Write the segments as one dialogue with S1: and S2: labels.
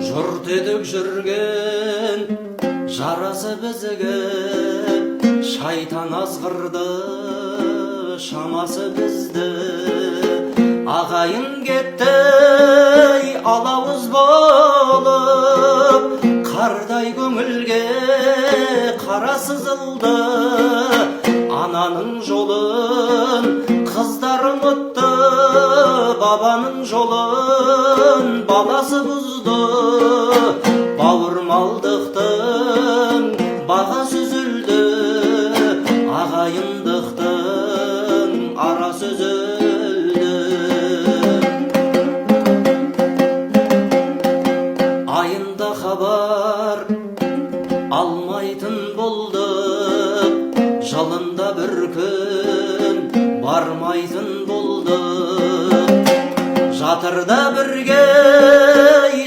S1: Жұрт едік жүрген жарасы бізге, шайтан азғырды шамасы бізді. Ағайын кетті алауыз болып, қардай көңілге қара сызылды. Ананың жолын қыздар ұмытты, бабаның жолын баласы бұзды. Бауырмалдықтың бағасы үзілді, ағайындықтың арасы үзілді. Айында хабар алмайтын болдық, жылында бір күн бармайтын болдық. Жатырда бірге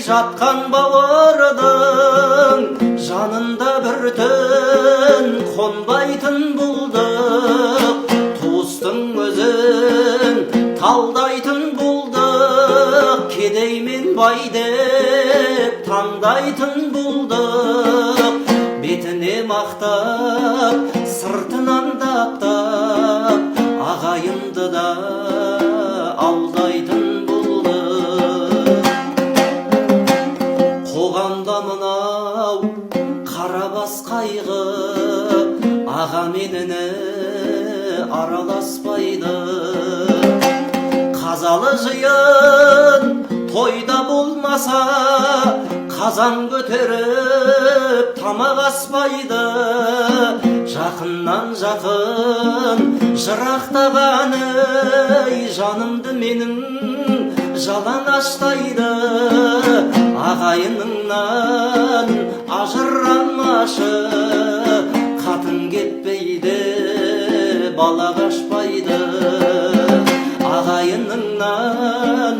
S1: жатқан бауырдың жанында бір түн қонбайтын болдық. Туыстың өзін талдайтын болдық, кедей мен бай деп таңдайтын болдық. Бетіне мақтап, сыртынан даттап, ағайынды да алдайтын болдық. Қоғамда мынау қарабас қайғы, аға меніні араласпайды. Қазалы жиын тойда болмаса, қазан көтеріп тамақ аспайды. Жақыннан жақын жырақтағаны жанымды менің жалаң аштайды. Ағайыныңнан ажырамашы, қатын кетпейді бала қашпайды. Ағайыныңнан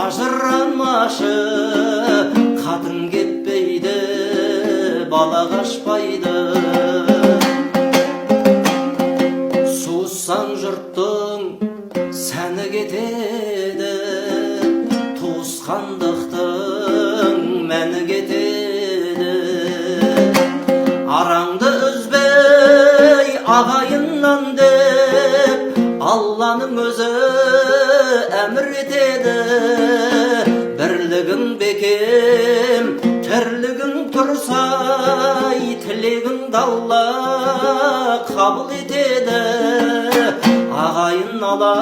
S1: ажырамашы, қатын кетпейді бала қашпайды. Суыссаң жұрттың сәні кетеді, туысқандықтың мәні кетеді. Араңды үзбей ағайыннан деп, Алланың өзі әмір етеді. Бірлігің бекем, тірлігің тұрсай, тілегіңді Алла қабыл етеді. Ағайын ала